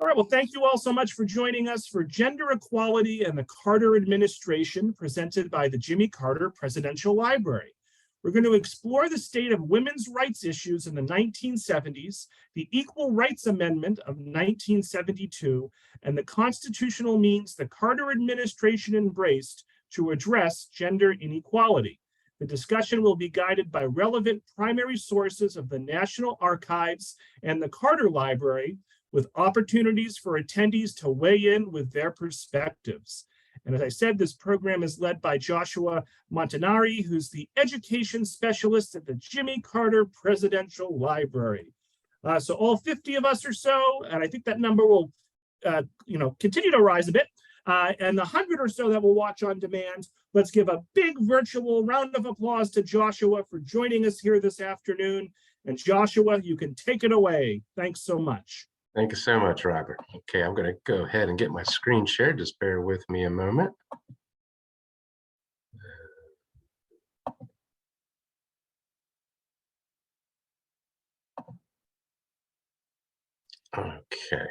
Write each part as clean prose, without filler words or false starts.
All right, well, thank you all so much for joining us for Gender Equality and the Carter Administration, presented by the Jimmy Carter Presidential Library. We're going to explore the state of women's rights issues in the 1970s, the Equal Rights Amendment of 1972, and the constitutional means the Carter administration embraced to address gender inequality. The discussion will be guided by relevant primary sources of the National Archives and the Carter Library, with opportunities for attendees to weigh in with their perspectives. And as I said, this program is led by Joshua Montanari, who's the education specialist at the Jimmy Carter Presidential Library. So all 50 of us or so, and I think that number will continue to rise a bit, and the 100 or so that will watch on demand. Let's give a big virtual round of applause to Joshua for joining us here this afternoon. And Joshua, you can take it away. Thanks so much. Thank you so much, Robert. Okay, I'm going to go ahead and get my screen shared. Just bear with me a moment. Okay.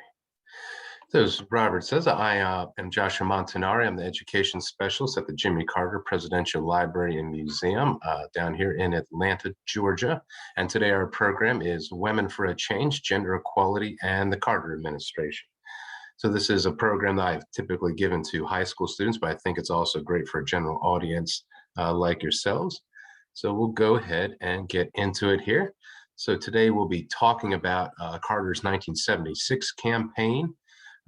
So as Robert says, I am Joshua Montanari. I'm the education specialist at the Jimmy Carter Presidential Library and Museum down here in Atlanta, Georgia. And today our program is Women for a Change, Gender Equality, and the Carter Administration. So this is a program that I've typically given to high school students, but I think it's also great for a general audience like yourselves. So we'll go ahead and get into it here. So today we'll be talking about Carter's 1976 campaign.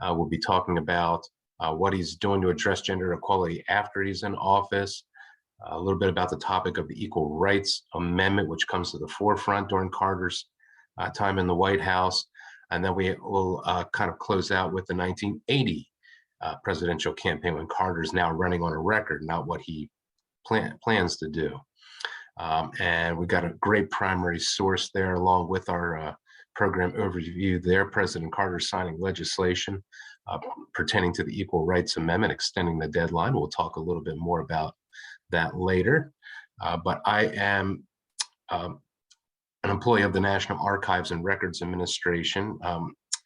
We'll be talking about what he's doing to address gender equality after he's in office, a little bit about the topic of the Equal Rights Amendment, which comes to the forefront during Carter's time in the White House. And then we will kind of close out with the 1980 presidential campaign, when Carter's now running on a record, not what he plans to do. And we got a great primary source there, along with our program overview there. President Carter signing legislation pertaining to the Equal Rights Amendment, extending the deadline. We'll talk a little bit more about that later. But I am an employee of the National Archives and Records Administration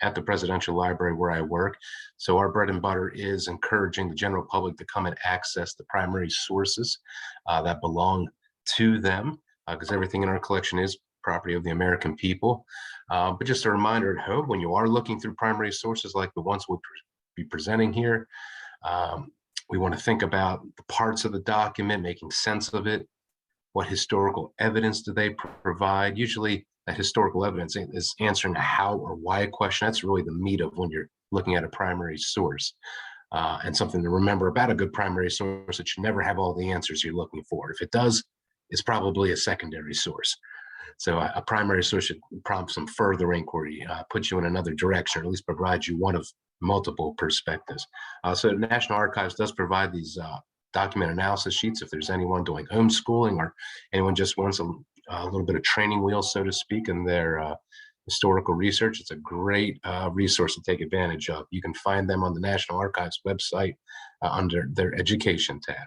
at the Presidential Library where I work. So our bread and butter is encouraging the general public to come and access the primary sources that belong to them, because everything in our collection is property of the American people. But just a reminder at home, when you are looking through primary sources like the ones we'll be presenting here, we want to think about the parts of the document, making sense of it. What historical evidence do they provide? Usually that historical evidence is answering a how or why question. That's really the meat of when you're looking at a primary source. And something to remember about a good primary source: it should never have all the answers you're looking for. If it does, it's probably a secondary source. So a primary source should prompt some further inquiry, put you in another direction, or at least provide you one of multiple perspectives. So the National Archives does provide these document analysis sheets if there's anyone doing homeschooling, or anyone just wants a little bit of training wheels, so to speak, in their historical research. It's a great resource to take advantage of. You can find them on the National Archives website under their education tab.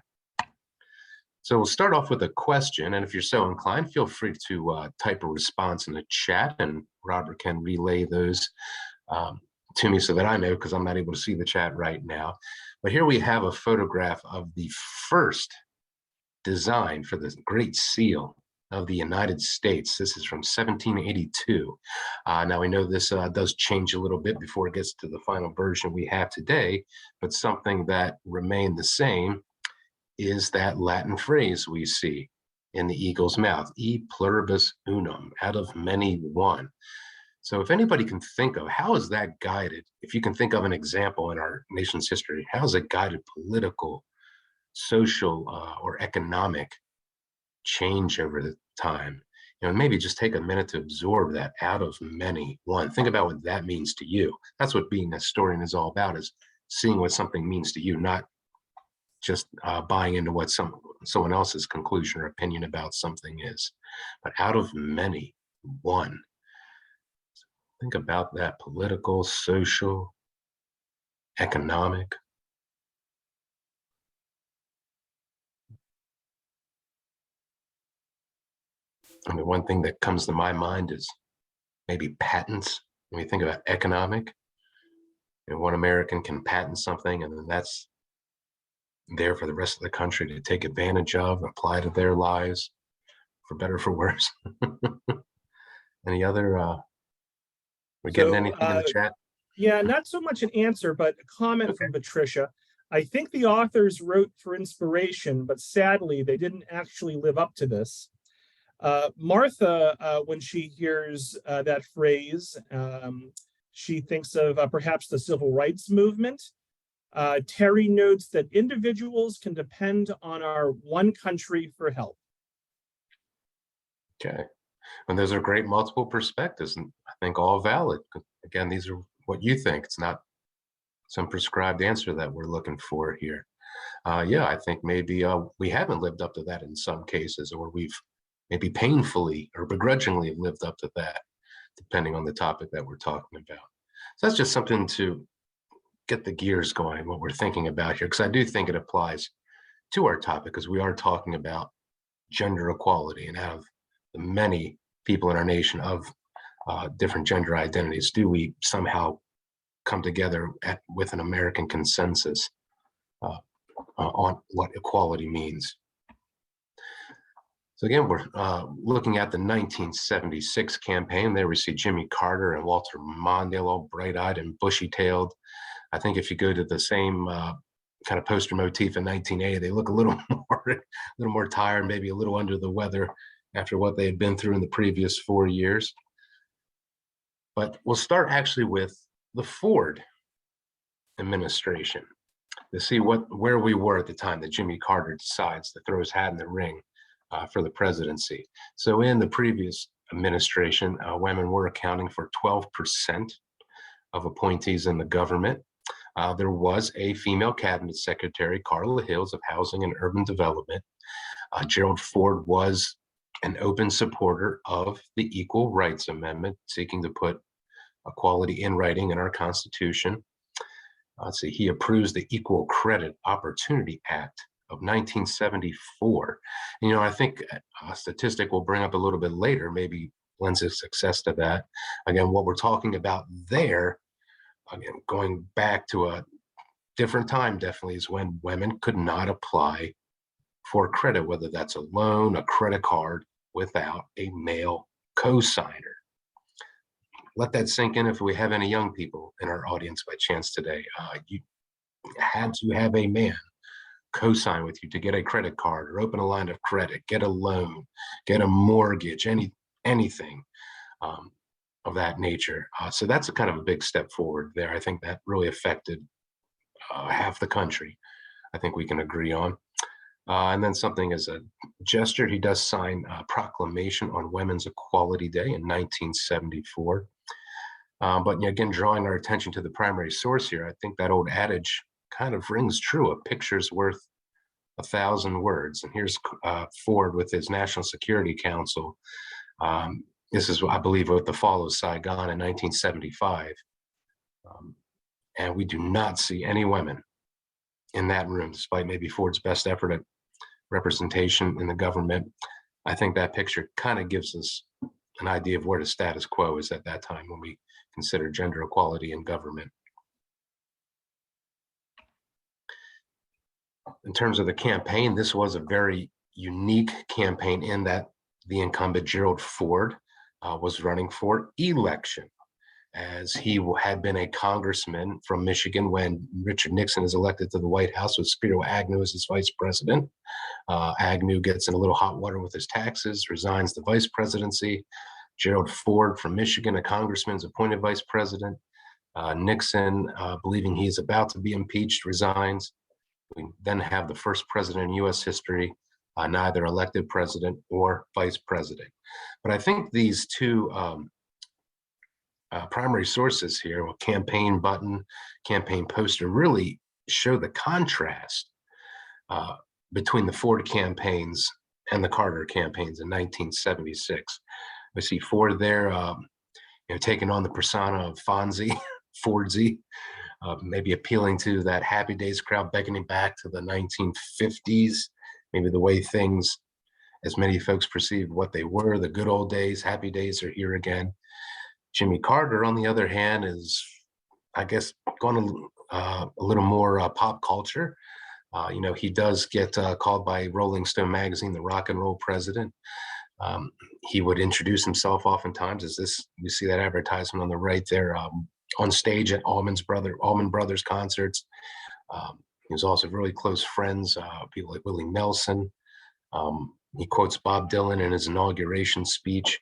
So we'll start off with a question, and if you're so inclined, feel free to type a response in the chat, and Robert can relay those to me so that I know, because I'm not able to see the chat right now. But here we have a photograph of the first design for the Great Seal of the United States. This is from 1782. Now we know this does change a little bit before it gets to the final version we have today, but something that remained the same is that Latin phrase we see in the eagle's mouth, e pluribus unum, out of many one. So if anybody can think of how is that guided, if you can think of an example in our nation's history, how is it guided political, social, or economic change over the time? Maybe just take a minute to absorb that, out of many one. Think about what that means to you. That's what being a historian is all about, is seeing what something means to you, not just buying into what someone else's conclusion or opinion about something is. But out of many, one. Think about that: political, social, economic. I mean, one thing that comes to my mind is maybe patents. When we think about economic, one American can patent something, and then that's there for the rest of the country to take advantage of, apply to their lives, for better or for worse. Any other, we getting So, anything in the chat? yeah, not so much an answer, but a comment from Patricia. I think the authors wrote for inspiration, but sadly, they didn't actually live up to this. Martha, when she hears that phrase, she thinks of perhaps the civil rights movement. Terry notes that individuals can depend on our one country for help. Okay. And those are great multiple perspectives, and I think all valid. Again, these are what you think. It's not some prescribed answer that we're looking for here. Yeah, I think maybe we haven't lived up to that in some cases, or we've maybe painfully or begrudgingly lived up to that, depending on the topic that we're talking about. So that's just something to get the gears going, what we're thinking about here, because I do think it applies to our topic, because we are talking about gender equality and how the many people in our nation of different gender identities do we somehow come together with an American consensus on what equality means. So again, we're looking at the 1976 campaign. There we see Jimmy Carter and Walter Mondale, all bright-eyed and bushy-tailed. I think if you go to the same kind of poster motif in 1980, they look a little more tired, maybe a little under the weather after what they had been through in the previous 4 years. But we'll start actually with the Ford administration to see where we were at the time that Jimmy Carter decides to throw his hat in the ring for the presidency. So in the previous administration, women were accounting for 12% of appointees in the government. There was a female cabinet secretary, Carla Hills of Housing and Urban Development. Gerald Ford was an open supporter of the Equal Rights Amendment, seeking to put equality in writing in our Constitution. Let's see, he approves the Equal Credit Opportunity Act of 1974. You know, I think a statistic we'll bring up a little bit later maybe lends a success to that. Again, what we're talking about there, again, going back to a different time, definitely, is when women could not apply for credit, whether that's a loan, a credit card, without a male co-signer. Let that sink in if we have any young people in our audience by chance today. You had to have a man co-sign with you to get a credit card or open a line of credit, get a loan, get a mortgage, anything of that nature. So that's a kind of a big step forward there. I think that really affected half the country. I think we can agree on. And then something as a gesture, he does sign a proclamation on Women's Equality Day in 1974. But again, drawing our attention to the primary source here, I think that old adage kind of rings true. A picture's worth 1,000 words. And here's Ford with his National Security Council. This is, I believe, with the fall of Saigon in 1975. And we do not see any women in that room, despite maybe Ford's best effort at representation in the government. I think that picture kind of gives us an idea of where the status quo is at that time when we consider gender equality in government. In terms of the campaign, this was a very unique campaign in that the incumbent Gerald Ford was running for election, as he had been a congressman from Michigan when Richard Nixon is elected to the White House with Spiro Agnew as his vice president. Agnew gets in a little hot water with his taxes, resigns the vice presidency. Gerald Ford from Michigan, a congressman, is appointed vice president. Nixon, believing he is about to be impeached, resigns. We then have the first president in U.S. history, neither elected president or vice president. But I think these two primary sources here, campaign button, campaign poster, really show the contrast between the Ford campaigns and the Carter campaigns in 1976. We see Ford there, taking on the persona of Fonzie, Fordsy, maybe appealing to that Happy Days crowd, beckoning back to the 1950s, maybe the way things, as many folks perceived what they were, the good old days, happy days are here again. Jimmy Carter, on the other hand, is I guess, going a little more pop culture. He does get called by Rolling Stone magazine the rock and roll president. He would introduce himself oftentimes as this. You see that advertisement on the right there, on stage at Allman Brothers concerts. He was also really close friends, people like Willie Nelson. He quotes Bob Dylan in his inauguration speech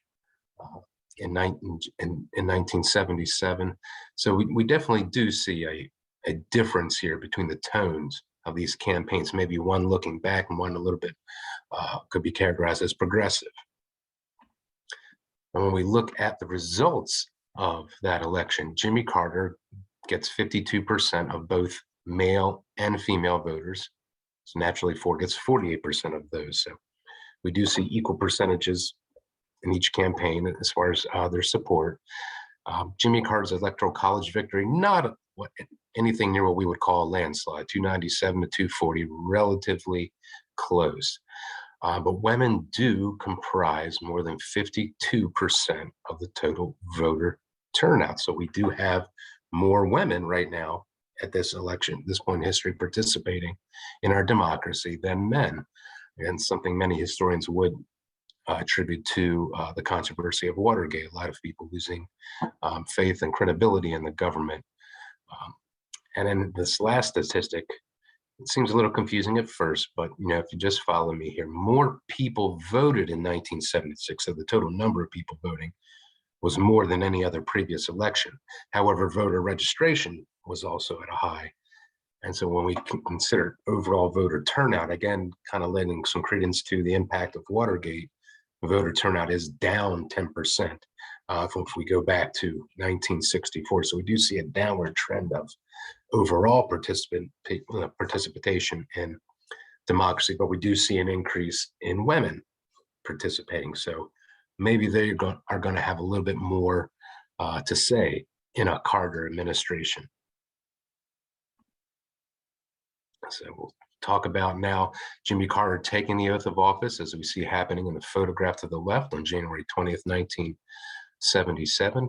uh, in 1977. So we definitely do see a difference here between the tones of these campaigns, maybe one looking back and one a little bit could be characterized as progressive. And when we look at the results of that election, Jimmy Carter gets 52% of both male and female voters. So naturally, Ford gets 48% of those. So we do see equal percentages in each campaign as far as their support. Jimmy Carter's electoral college victory, not anything near what we would call a landslide, 297 to 240, relatively close. But women do comprise more than 52% of the total voter turnout. So we do have more women right now at this election, this point in history, participating in our democracy than men. And something many historians would attribute to the controversy of Watergate, a lot of people losing faith and credibility in the government. And then this last statistic, it seems a little confusing at first, but if you just follow me here, more people voted in 1976, so the total number of people voting was more than any other previous election. However, voter registration was also at a high. And so when we consider overall voter turnout, again, kind of lending some credence to the impact of Watergate, voter turnout is down 10% if we go back to 1964. So we do see a downward trend of overall participation in democracy, but we do see an increase in women participating. So maybe they are going to have a little bit more to say in a Carter administration. So we'll talk about now Jimmy Carter taking the oath of office, as we see happening in the photograph to the left on January 20th, 1977.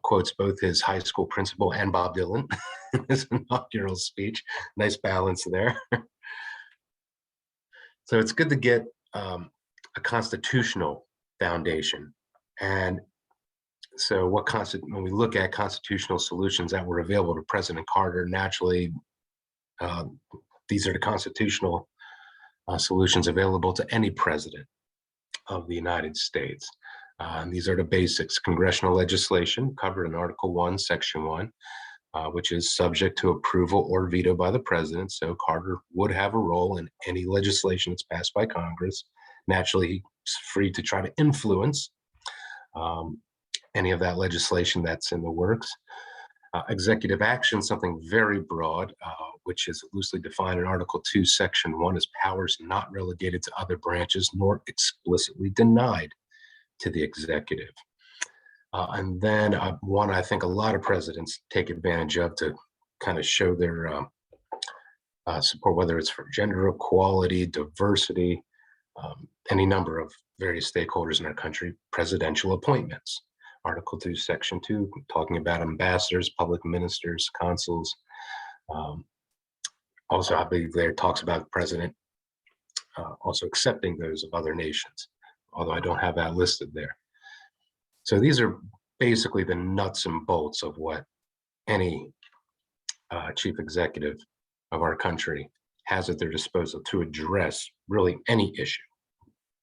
Quotes both his high school principal and Bob Dylan in his inaugural speech. Nice balance there. So it's good to get a constitutional foundation. And so when we look at constitutional solutions that were available to President Carter, naturally, these are the constitutional solutions available to any president of the United States. And these are the basics. Congressional legislation covered in Article 1, Section 1, which is subject to approval or veto by the president. So Carter would have a role in any legislation that's passed by Congress. Naturally, he's free to try to influence any of that legislation that's in the works. Executive action, something very broad, which is loosely defined in Article 2, Section 1, as powers not relegated to other branches nor explicitly denied to the executive. And then one I think a lot of presidents take advantage of to kind of show their support, whether it's for gender equality, diversity, any number of various stakeholders in our country, presidential appointments. Article 2, Section 2, talking about ambassadors, public ministers, consuls. Also, I believe there talks about the president also accepting those of other nations, although I don't have that listed there. So these are basically the nuts and bolts of what any chief executive of our country has at their disposal to address really any issue,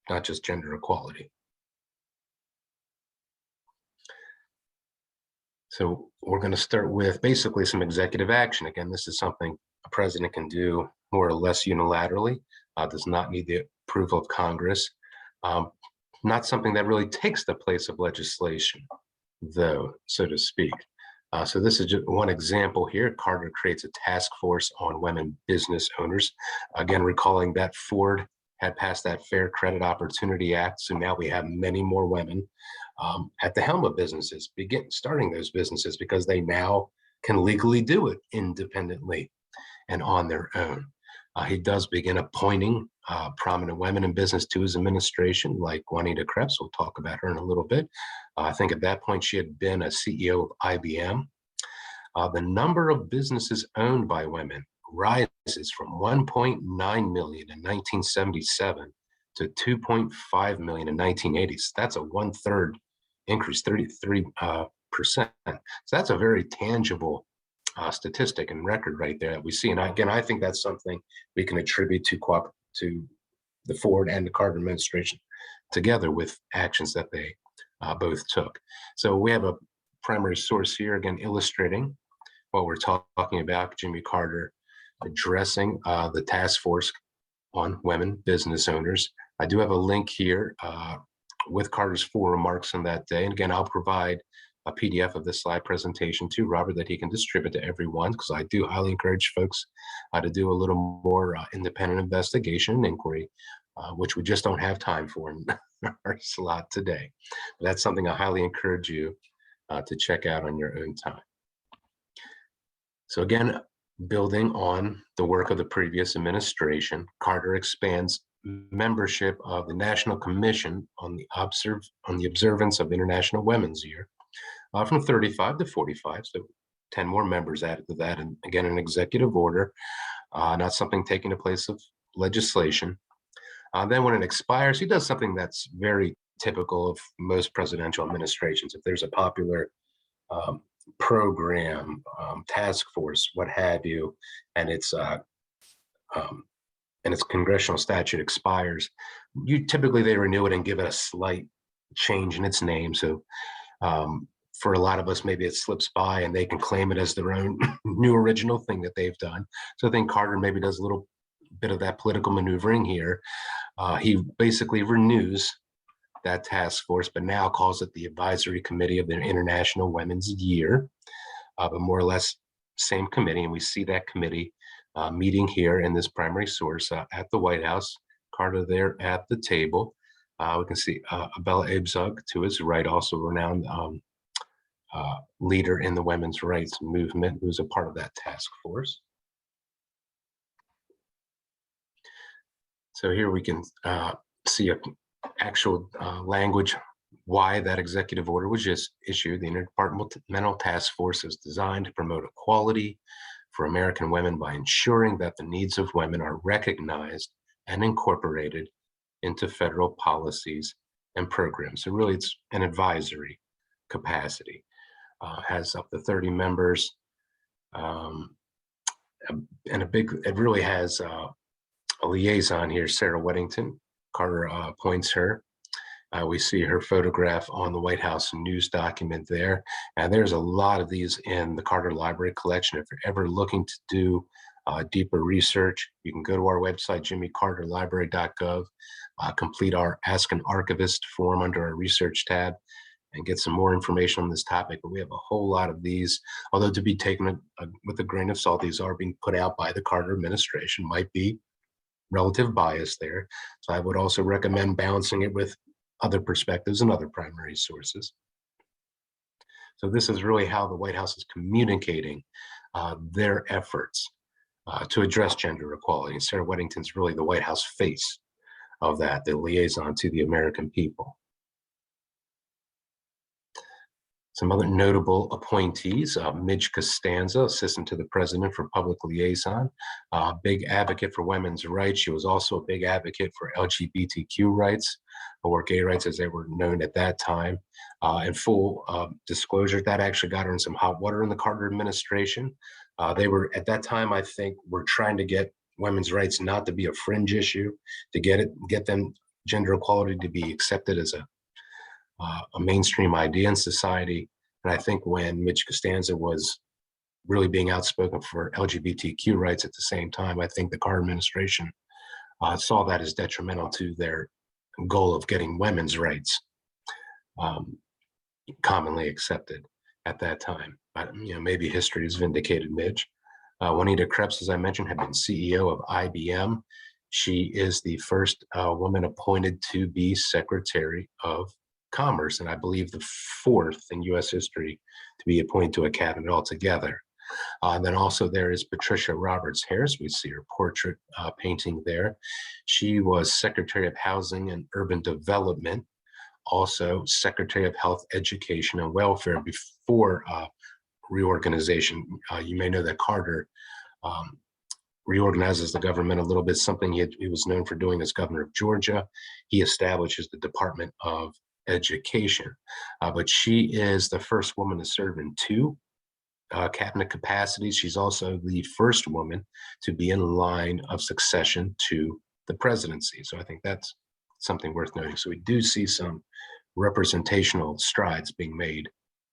not just gender equality. So we're going to start with basically some executive action. Again, this is something a president can do more or less unilaterally, does not need the approval of Congress, not something that really takes the place of legislation, though, so to speak. So this is just one example here. Carter creates a task force on women business owners. Again, recalling that Ford had passed that Fair Credit Opportunity Act. So now we have many more women at the helm of businesses, starting those businesses, because they now can legally do it independently and on their own. He does begin appointing prominent women in business to his administration, like Juanita Krebs. We'll talk about her in a little bit. I think at that point she had been a CEO of IBM. The number of businesses owned by women rises from 1.9 million in 1977 to 2.5 million in 1980. So that's a one-third increase, 33%. So that's a very tangible statistic and record right there that we see. And again, I think that's something we can attribute to the Ford and the Carter administration together with actions that they both took. So we have a primary source here, again, illustrating what we're talking about, Jimmy Carter addressing the task force on women business owners. I do have a link here with Carter's full remarks on that day. And again, I'll provide a PDF of this slide presentation to Robert that he can distribute to everyone, because I do highly encourage folks to do a little more independent investigation and inquiry, which we just don't have time for in our slot today. But that's something I highly encourage you to check out on your own time. So again, building on the work of the previous administration, Carter expands membership of the National Commission on the Observance of International Women's Year from 35 to 45, so 10 more members added to that, and again, an executive order, not something taking the place of legislation. Then when it expires, he does something that's very typical of most presidential administrations. If there's a popular program, task force, what have you, and its congressional statute expires, typically they renew it and give it a slight change in its name. So for a lot of us, maybe it slips by and they can claim it as their own new original thing that they've done. So I think Carter maybe does a little bit of that political maneuvering here. He basically renews that task force, but now calls it the Advisory Committee of the International Women's Year, but more or less same committee. And we see that committee meeting here in this primary source at the White House. Carter there at the table. We can see Abella Abzug to his right, also renowned leader in the women's rights movement, who's a part of that task force. So here we can see a actual language why that executive order was just issued. The Interdepartmental Task Force is designed to promote equality for American women by ensuring that the needs of women are recognized and incorporated into federal policies and programs. So really it's an advisory capacity. Has up to 30 members, and it really has a liaison here, Sarah Weddington. Carter appoints her. We see her photograph on the White House news document there. And there's a lot of these in the Carter Library collection. If you're ever looking to do deeper research, you can go to our website, jimmycarterlibrary.gov, complete our Ask an Archivist form under our research tab, and get some more information on this topic. But we have a whole lot of these, although to be taken with a grain of salt, these are being put out by the Carter administration, might be relative bias there. So I would also recommend balancing it with other perspectives and other primary sources. So this is really how the White House is communicating their efforts to address gender equality. And Sarah Weddington's really the White House face of that, the liaison to the American people. Some other notable appointees, Midge Costanza, Assistant to the President for Public Liaison, big advocate for women's rights. She was also a big advocate for LGBTQ rights, or gay rights as they were known at that time. In full disclosure, that actually got her in some hot water in the Carter administration. They were, at that time, I think, were trying to get women's rights not to be a fringe issue, to get them gender equality to be accepted as a mainstream idea in society. And I think when Midge Costanza was really being outspoken for LGBTQ rights at the same time, I think the Carter administration saw that as detrimental to their goal of getting women's rights commonly accepted at that time. But, maybe history has vindicated Midge. Juanita Krebs, as I mentioned, had been CEO of IBM. She is the first woman appointed to be Secretary of Commerce, and I believe the fourth in U.S. history to be appointed to a cabinet altogether. And then also there is Patricia Roberts Harris. We see her portrait painting there. She was Secretary of Housing and Urban Development, also Secretary of Health, Education, and Welfare before reorganization. You may know that Carter reorganizes the government a little bit, something he was known for doing as governor of Georgia. He establishes the Department of Education, but she is the first woman to serve in two cabinet capacities. She's also the first woman to be in line of succession to the presidency. So I think that's something worth noting. So we do see some representational strides being made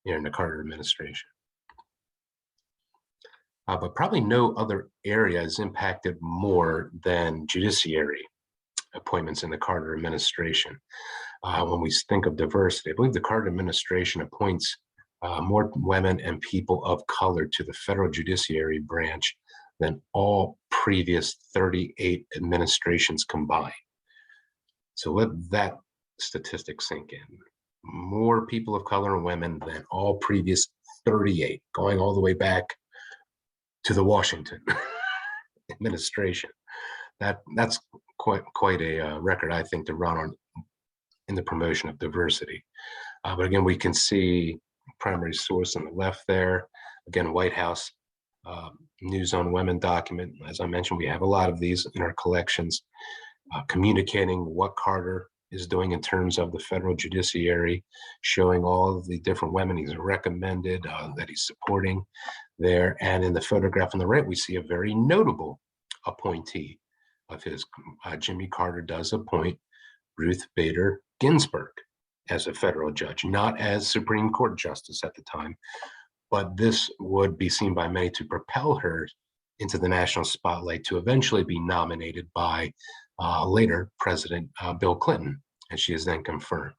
in the Carter administration. But probably no other area is impacted more than judiciary appointments in the Carter administration. When we think of diversity, I believe the Carter administration appoints more women and people of color to the federal judiciary branch than all previous 38 administrations combined. So let that statistic sink in. More people of color and women than all previous 38, going all the way back to the Washington administration. That's quite a record, I think, to run on in the promotion of diversity. But again, we can see primary source on the left there. Again, White House News on Women document. As I mentioned, we have a lot of these in our collections, communicating what Carter is doing in terms of the federal judiciary, showing all of the different women he's recommended, that he's supporting there. And in the photograph on the right, we see a very notable appointee of his. Jimmy Carter does appoint Ruth Bader Ginsburg as a federal judge, not as Supreme Court justice at the time, but this would be seen by many to propel her into the national spotlight to eventually be nominated by later President Bill Clinton, and she is then confirmed.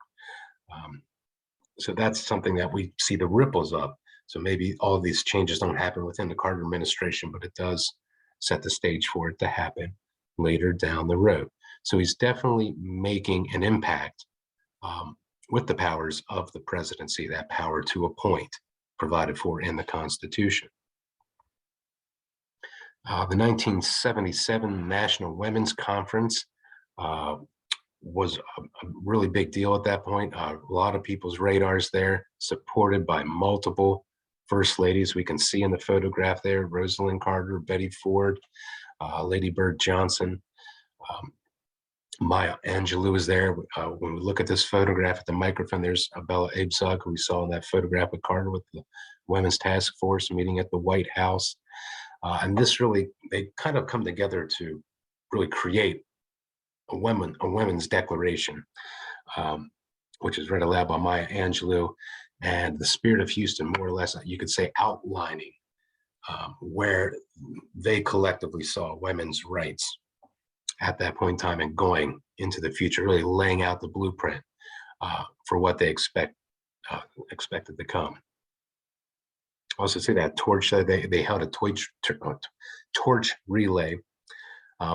So that's something that we see the ripples of. So maybe all of these changes don't happen within the Carter administration, but it does set the stage for it to happen later down the road. So he's definitely making an impact with the powers of the presidency, that power to appoint provided for in the Constitution. The 1977 National Women's Conference was a really big deal at that point. A lot of people's radars there, supported by multiple first ladies. We can see in the photograph there, Rosalind Carter, Betty Ford, Lady Bird Johnson. Maya Angelou is there. When we look at this photograph at the microphone, there's Bella Abzug, who we saw in that photograph with Carter with the Women's Task Force meeting at the White House. And this really, they kind of come together to really create a women's declaration, which is read aloud by Maya Angelou, and the Spirit of Houston, more or less, you could say, outlining where they collectively saw women's rights at that point in time and going into the future, really laying out the blueprint for what they expected to come. Also see that torch, they held a torch relay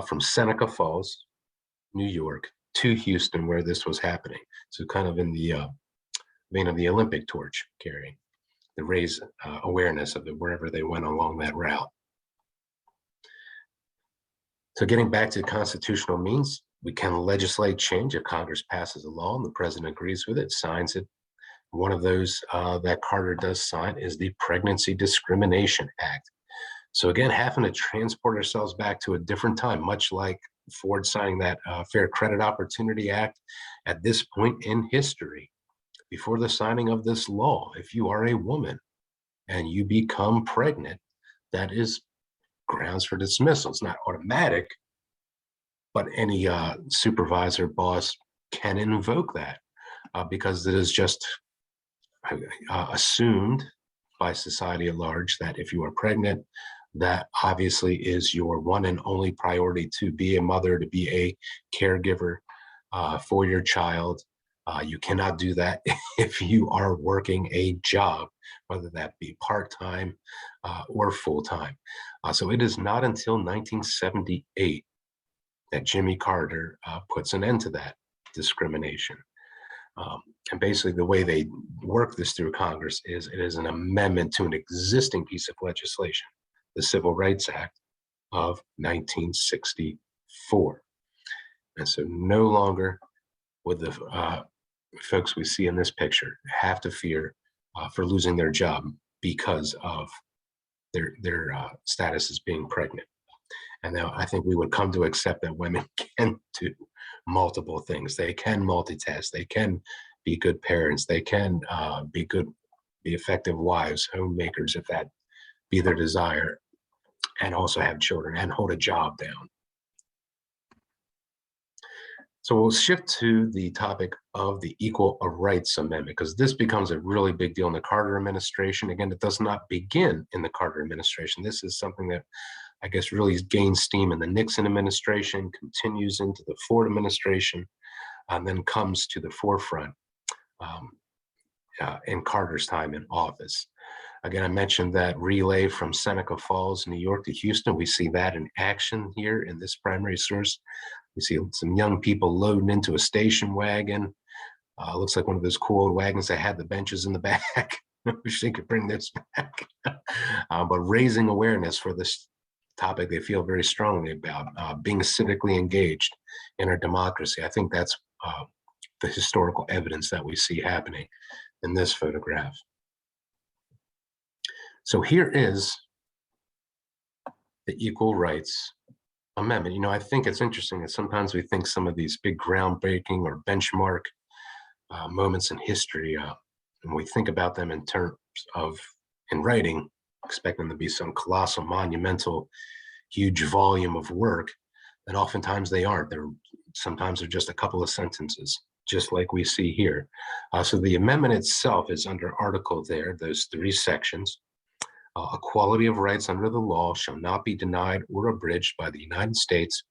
from Seneca Falls, New York, to Houston, where this was happening. So kind of in the vein of the Olympic torch carrying, to raise awareness of it wherever they went along that route. So getting back to constitutional means, we can legislate change if Congress passes a law and the president agrees with it, signs it. One of those that Carter does sign is the Pregnancy Discrimination Act. So again, having to transport ourselves back to a different time, much like Ford signing that Fair Credit Opportunity Act. At this point in history, before the signing of this law, if you are a woman and you become pregnant, that is grounds for dismissal. It's not automatic, but any supervisor, boss can invoke that because it is just assumed by society at large that if you are pregnant, that obviously is your one and only priority, to be a mother, to be a caregiver for your child. You cannot do that if you are working a job, whether that be part-time or full-time. So it is not until 1978 that Jimmy Carter puts an end to that discrimination. And basically the way they work this through Congress is it is an amendment to an existing piece of legislation, the Civil Rights Act of 1964. And so no longer would the folks we see in this picture have to fear for losing their job because of their status as being pregnant. And now I think we would come to accept that women can do multiple things. They can multitask. They can be good parents. They can be effective wives, homemakers, if that be their desire, and also have children and hold a job down. So we'll shift to the topic of the Equal Rights Amendment, because this becomes a really big deal in the Carter administration. Again, it does not begin in the Carter administration. This is something that I guess really gained steam in the Nixon administration, continues into the Ford administration, and then comes to the forefront in Carter's time in office. Again, I mentioned that relay from Seneca Falls, New York to Houston. We see that in action here in this primary source. We see some young people loading into a station wagon. Looks like one of those cool old wagons that had the benches in the back. I wish they could bring this back. But raising awareness for this topic they feel very strongly about, being civically engaged in our democracy. I think that's the historical evidence that we see happening in this photograph. So here is the Equal Rights Amendment. You know, I think it's interesting that sometimes we think some of these big groundbreaking or benchmark moments in history, and we think about them in terms of, in writing, expecting them to be some colossal, monumental, huge volume of work, and oftentimes they aren't. Sometimes they're just a couple of sentences, just like we see here. So the amendment itself is under article there, those 3 sections. Equality of rights under the law shall not be denied or abridged by the United States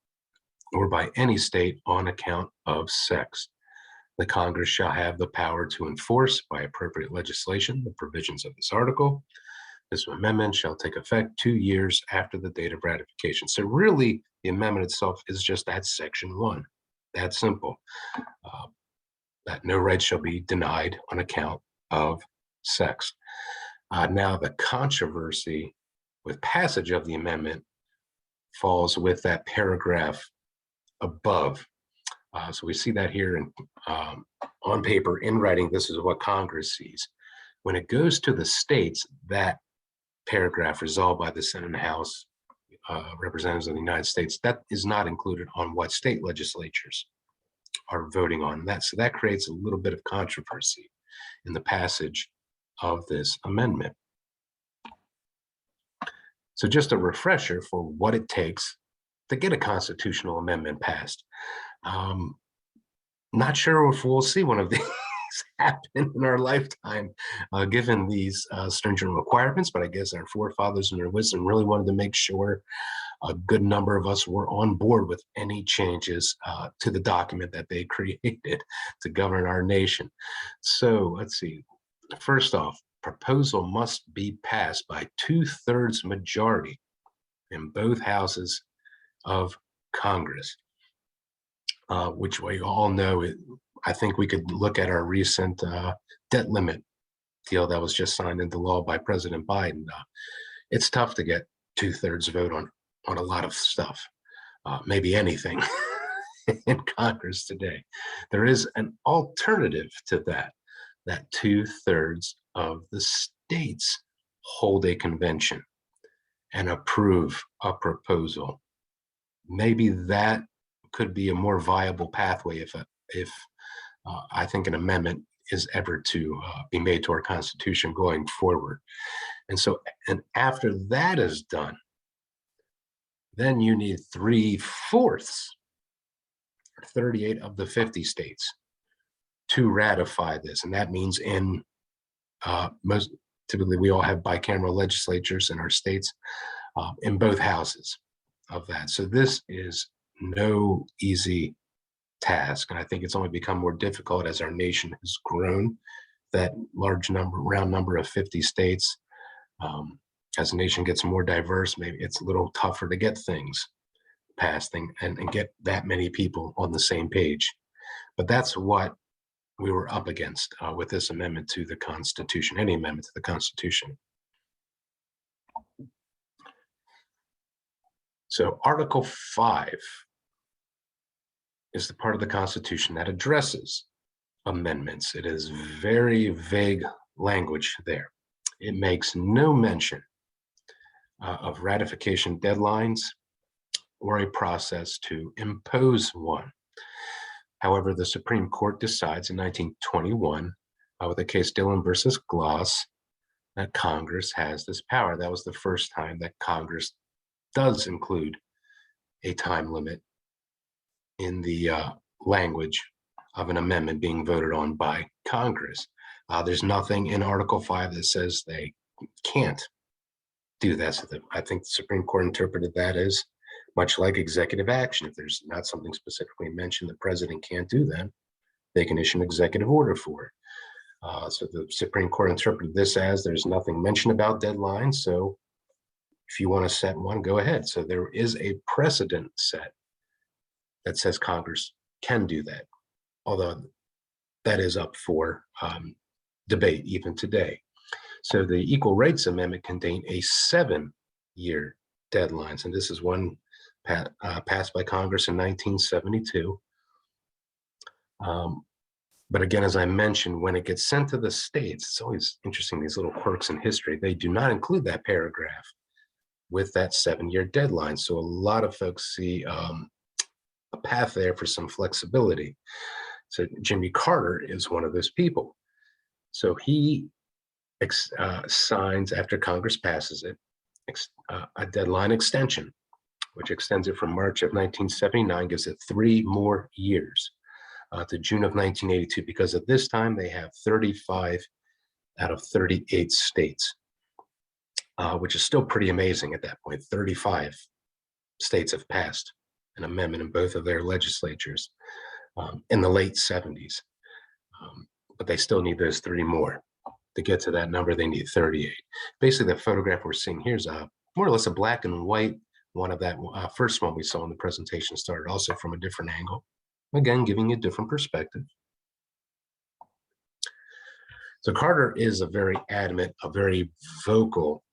or by any state on account of sex. The Congress shall have the power to enforce by appropriate legislation the provisions of this article. This amendment shall take effect 2 years after the date of ratification. So really, the amendment itself is just that section 1. That simple. That no rights shall be denied on account of sex. Now, the controversy with passage of the amendment falls with that paragraph above. So we see that here on paper, in writing, this is what Congress sees. When it goes to the states, that paragraph resolved by the Senate and House representatives of the United States, that is not included on what state legislatures are voting on that. So that creates a little bit of controversy in the passage of this amendment. So just a refresher for what it takes to get a constitutional amendment passed. Not sure if we'll see one of these happen in our lifetime, given these stringent requirements, but I guess our forefathers in their wisdom really wanted to make sure a good number of us were on board with any changes to the document that they created to govern our nation. So let's see. First off, proposal must be passed by 2/3 majority in both houses of Congress, which we all know. I think we could look at our recent debt limit deal that was just signed into law by President Biden. It's tough to get 2/3 vote on a lot of stuff, maybe anything in Congress today. There is an alternative to that 2/3 of the states hold a convention and approve a proposal. Maybe that could be a more viable pathway if I think an amendment is ever to be made to our Constitution going forward. And after that is done, then you need 3/4, or 38 of the 50 states to ratify this. And that means typically we all have bicameral legislatures in our states, in both houses of that. So this is no easy task. And I think it's only become more difficult as our nation has grown, that round number of 50 states. As the nation gets more diverse, maybe it's a little tougher to get things passed and get that many people on the same page. But that's what we were up against with this amendment to the Constitution, any amendment to the Constitution. So Article 5 is the part of the Constitution that addresses amendments. It is very vague language there. it makes no mention of ratification deadlines or a process to impose one. However, the Supreme Court decides in 1921, with the case Dillon versus Gloss, that Congress has this power. That was the first time that Congress does include a time limit in the language of an amendment being voted on by Congress. There's nothing in Article 5 that says they can't do that. So I think the Supreme Court interpreted that as much like executive action. If there's not something specifically mentioned the president can't do, then they can issue an executive order for it. So the Supreme Court interpreted this as there's nothing mentioned about deadlines. So if you want to set one, go ahead. So there is a precedent set that says Congress can do that, although that is up for debate even today. So the Equal Rights Amendment contained a 7-year deadline. And this is one passed by Congress in 1972. But again, as I mentioned, when it gets sent to the states, it's always interesting, these little quirks in history. They do not include that paragraph with that 7-year deadline. So a lot of folks see a path there for some flexibility. So Jimmy Carter is one of those people. So he signs, after Congress passes it, a deadline extension, which extends it from March of 1979, gives it 3 more years. To June of 1982, because at this time they have 35 out of 38 states, which is still pretty amazing at that point. 35 states have passed an amendment in both of their legislatures in the late 70s, but they still need those 3 more. To get to that number, they need 38. Basically, the photograph we're seeing here is more or less a black and white one of that first one we saw in the presentation, started also from a different angle. Again, giving you a different perspective. So Carter is a very adamant, a very vocal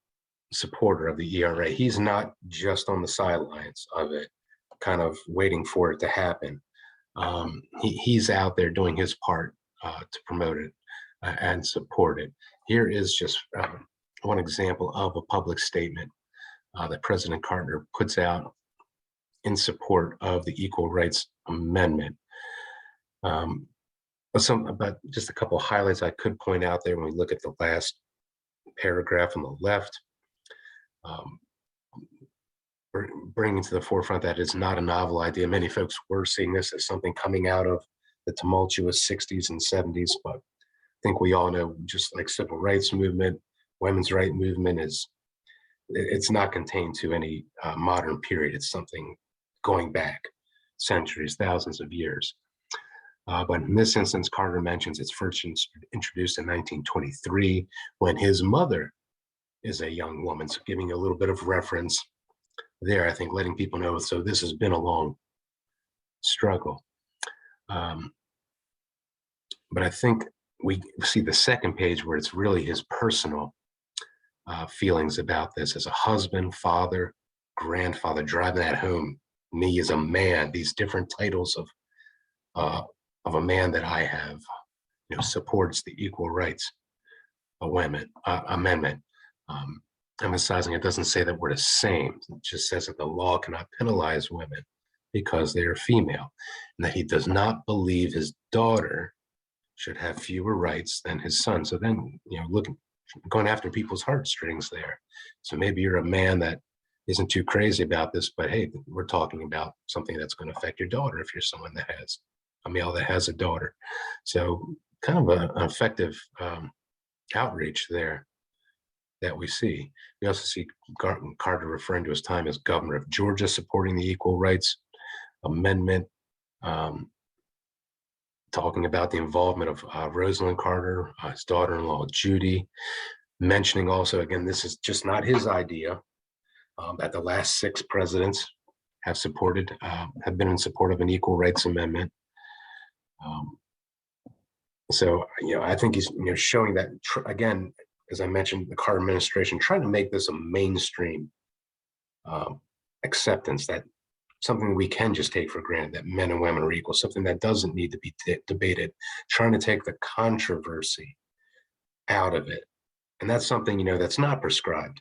supporter of the ERA. He's not just on the sidelines of it, kind of waiting for it to happen. He's out there doing his part to promote it and support it. Here is just one example of a public statement that President Carter puts out in support of the Equal Rights Amendment. But just a couple of highlights I could point out there when we look at the last paragraph on the left, bringing to the forefront that it's not a novel idea. Many folks were seeing this as something coming out of the tumultuous 60s and 70s, but I think we all know, just like civil rights movement, women's rights movement it's not contained to any modern period. It's something going back centuries, thousands of years. But in this instance, Carter mentions it's first introduced in 1923 when his mother is a young woman. So giving a little bit of reference there, I think letting people know, so this has been a long struggle. But I think we see the second page where it's really his personal feelings about this as a husband, father, grandfather, driving that home. Me as a man, these different titles of a man that I have, supports the Equal Rights Amendment. Emphasizing it doesn't say that we're the same. It just says that the law cannot penalize women because they are female, and that he does not believe his daughter should have fewer rights than his son. So then, going after people's heartstrings there. So maybe you're a man that isn't too crazy about this, but hey, we're talking about something that's going to affect your daughter if you're someone that has a male that has a daughter. So kind of an effective outreach there that we see. We also see Carter referring to his time as governor of Georgia, supporting the Equal Rights Amendment, talking about the involvement of Rosalind Carter, his daughter-in-law, Judy, mentioning also, again, this is just not his idea, that the last 6 presidents have been in support of an Equal Rights Amendment. So, I think he's, showing that, again, as I mentioned, the Carter administration trying to make this a mainstream acceptance, that something we can just take for granted, that men and women are equal, something that doesn't need to be debated, trying to take the controversy out of it. And that's something, that's not prescribed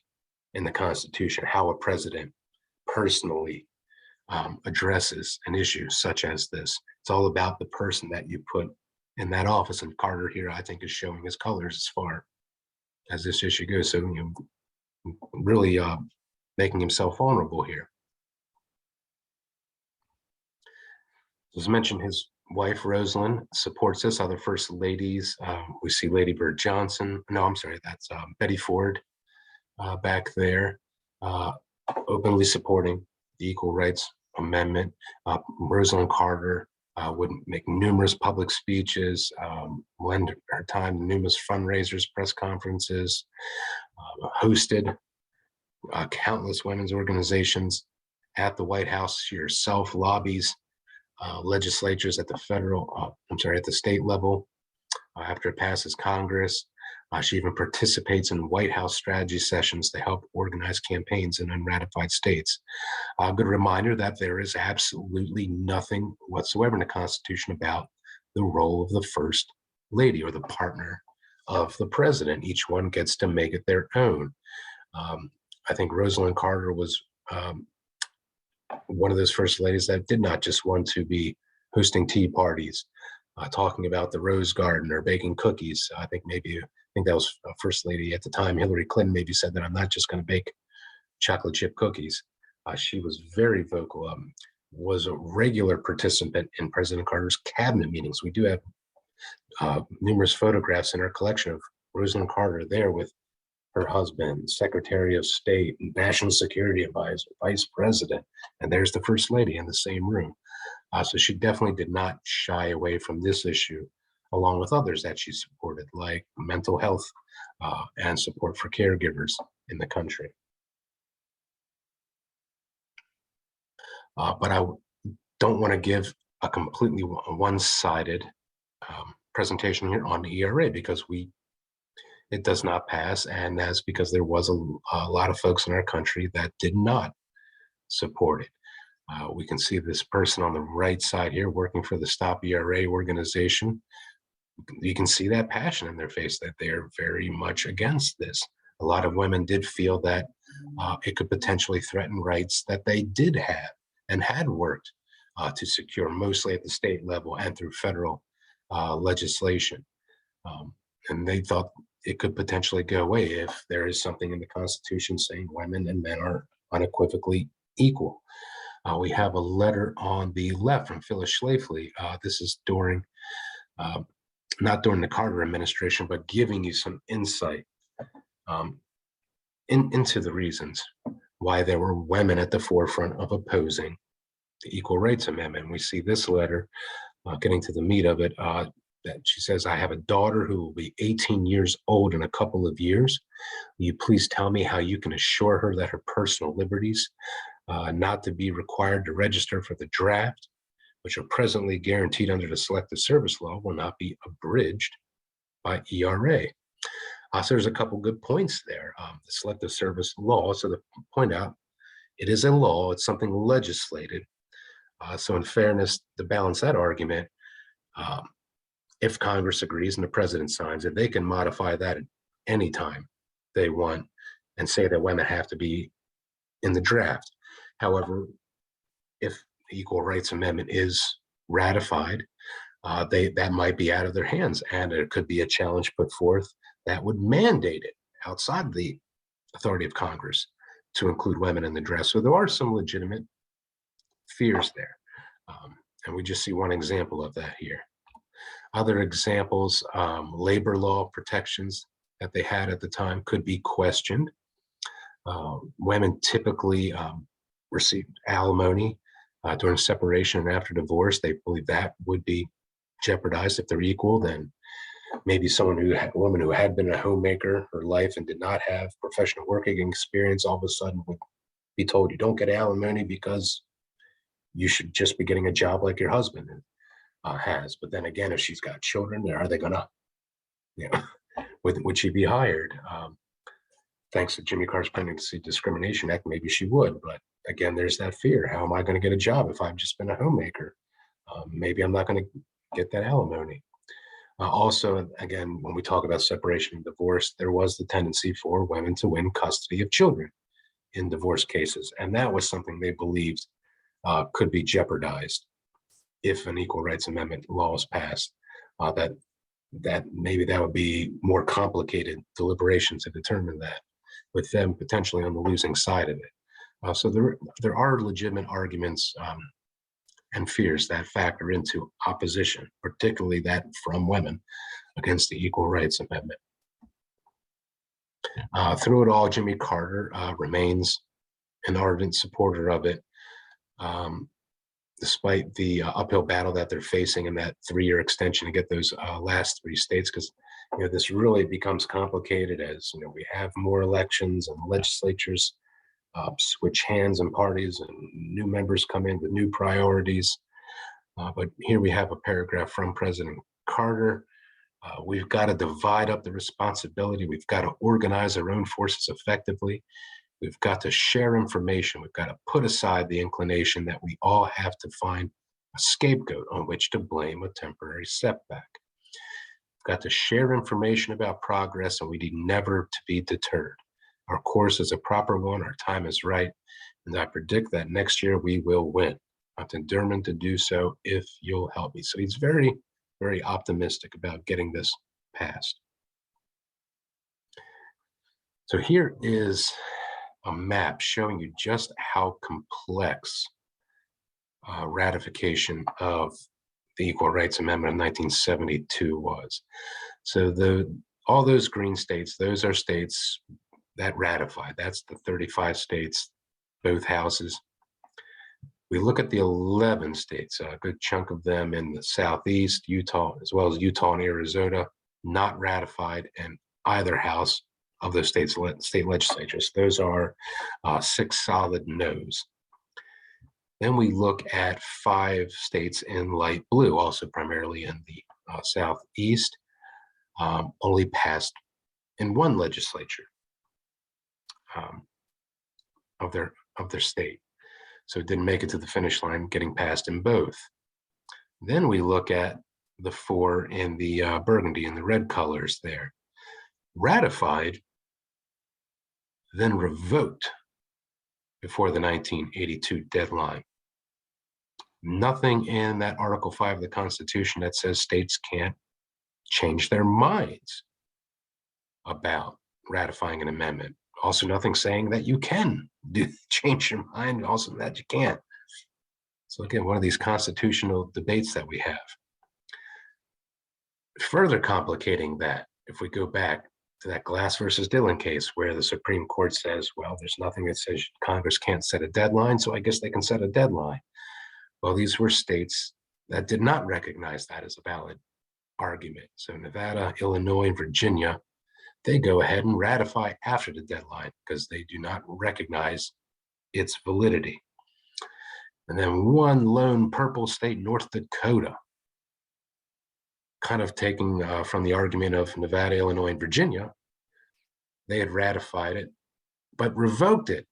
in the Constitution, how a president personally addresses an issue such as this. It's all about the person that you put in that office. And Carter here, I think, is showing his colors as far as this issue goes. So, really making himself vulnerable here. As mentioned, his wife, Rosalind, supports this. Other first ladies, we see Lady Bird Johnson. No, I'm sorry, that's Betty Ford back there, openly supporting the Equal Rights Amendment. Rosalind Carter would make numerous public speeches, lend her time to numerous fundraisers, press conferences, hosted countless women's organizations at the White House. She herself lobbies legislatures at the at the state level after it passes Congress. She even participates in White House strategy sessions to help organize campaigns in unratified states. A good reminder that there is absolutely nothing whatsoever in the Constitution about the role of the First Lady or the partner of the president. Each one gets to make it their own. I think Rosalind Carter was one of those first ladies that did not just want to be hosting tea parties, talking about the Rose Garden or baking cookies. I think that was First Lady at the time, Hillary Clinton, maybe said that I'm not just going to bake chocolate chip cookies. She was very vocal, was a regular participant in President Carter's cabinet meetings. We do have numerous photographs in our collection of Rosalind Carter there with her husband, Secretary of State, National Security Advisor, Vice President, and there's the First Lady in the same room. So she definitely did not shy away from this issue, along with others that she supported, like mental health and support for caregivers in the country. But I don't want to give a completely one-sided presentation here on the ERA because it does not pass, and that's because there was a lot of folks in our country that did not support it. We can see this person on the right side here working for the Stop ERA organization. You can see that passion in their face, that they're very much against this. A lot of women did feel that it could potentially threaten rights that they did have and had worked to secure, mostly at the state level and through federal legislation. And they thought it could potentially go away if there is something in the Constitution saying women and men are unequivocally equal. We have a letter on the left from Phyllis Schlafly. This is not during the Carter administration, but giving you some insight into the reasons why there were women at the forefront of opposing the Equal Rights Amendment. We see this letter, getting to the meat of it, that she says, I have a daughter who will be 18 years old in a couple of years. Will you please tell me how you can assure her that her personal liberties, not to be required to register for the draft, which are presently guaranteed under the Selective Service Law, will not be abridged by ERA? So there's a couple good points there. The Selective Service Law, so to point out, it is a law, it's something legislated. So in fairness, to balance that argument, if Congress agrees and the president signs it, they can modify that at any time they want and say that women have to be in the draft. However, if the Equal Rights Amendment is ratified, that might be out of their hands, and it could be a challenge put forth that would mandate it outside the authority of Congress to include women in the draft. So there are some legitimate fears there, and we just see one example of that here. Other examples, labor law protections that they had at the time could be questioned. Women typically received alimony during separation and after divorce. They believe that would be jeopardized. If they're equal, then maybe a woman who had been a homemaker her life and did not have professional working experience all of a sudden would be told, you don't get alimony because you should just be getting a job like your husband has. But then again, if she's got children, are they gonna, would she be hired? Thanks to Jimmy Carter's Pregnancy Discrimination Act, maybe she would. But again, there's that fear. How am I going to get a job if I've just been a homemaker? Maybe I'm not going to get that alimony. Also, again, when we talk about separation and divorce, there was the tendency for women to win custody of children in divorce cases. And that was something they believed could be jeopardized if an equal rights amendment law is passed, that maybe that would be more complicated deliberation to determine that, with them potentially on the losing side of it. So there are legitimate arguments and fears that factor into opposition, particularly that from women, against the Equal Rights Amendment. Through it all, Jimmy Carter remains an ardent supporter of it, despite the uphill battle that they're facing in that 3-year extension to get those last 3 states, because this really becomes complicated as we have more elections and legislatures switch hands and parties, and new members come in with new priorities. But here we have a paragraph from President Carter. We've got to divide up the responsibility. We've got to organize our own forces effectively. We've got to share information. We've got to put aside the inclination that we all have to find a scapegoat on which to blame a temporary setback. We've got to share information about progress, and we need never to be deterred. Our course is a proper one. Our time is right. And I predict that next year we will win. I'm determined to do so if you'll help me. So he's very, very optimistic about getting this passed. So here is a map showing you just how complex ratification of the Equal Rights Amendment of 1972 was. So all those green states, those are states that ratified. That's the 35 states, both houses. We look at the 11 states, a good chunk of them in the Southeast, Utah, as well as Utah and Arizona, not ratified in either house of those state legislatures. Those are 6 solid no's. Then we look at 5 states in light blue, also primarily in the Southeast, only passed in 1 legislature of their state. So it didn't make it to the finish line, getting passed in both. Then we look at the 4 in the burgundy and the red colors there. Ratified, then revoked before the 1982 deadline. Nothing in that Article 5 of the Constitution that says states can't change their minds about ratifying an amendment. Also, nothing saying that you can change your mind, also that you can't. So again, one of these constitutional debates that we have. Further complicating that, if we go back to that Glass versus Dillon case where the Supreme Court says, well, there's nothing that says Congress can't set a deadline, so I guess they can set a deadline. Well, these were states that did not recognize that as a valid argument. So Nevada, Illinois, Virginia, they go ahead and ratify after the deadline because they do not recognize its validity. And then one lone purple state, North Dakota, kind of taking from the argument of Nevada, Illinois, and Virginia, they had ratified it, but revoked it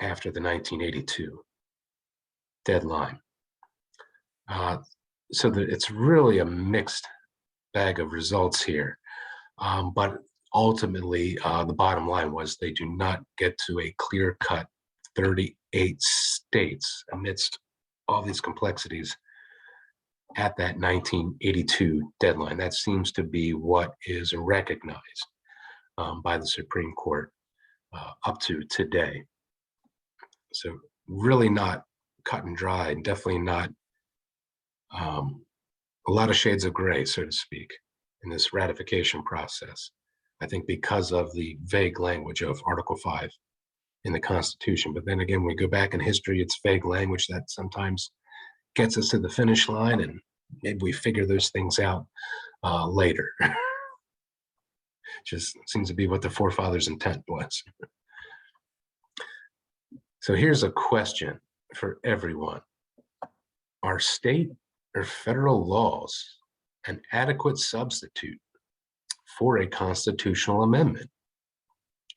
after the 1982 deadline. So that it's really a mixed bag of results here. But ultimately, the bottom line was they do not get to a clear-cut 38 states amidst all these complexities at that 1982 deadline. That seems to be what is recognized by the Supreme Court up to today. So really not cut and dry, and definitely not a lot of shades of gray, so to speak, in this ratification process. I think because of the vague language of Article 5 in the Constitution. But then again, we go back in history, it's vague language that sometimes gets us to the finish line, and maybe we figure those things out later. Just seems to be what the forefathers' intent was. So here's a question for everyone. Are state or federal laws an adequate substitute for a constitutional amendment?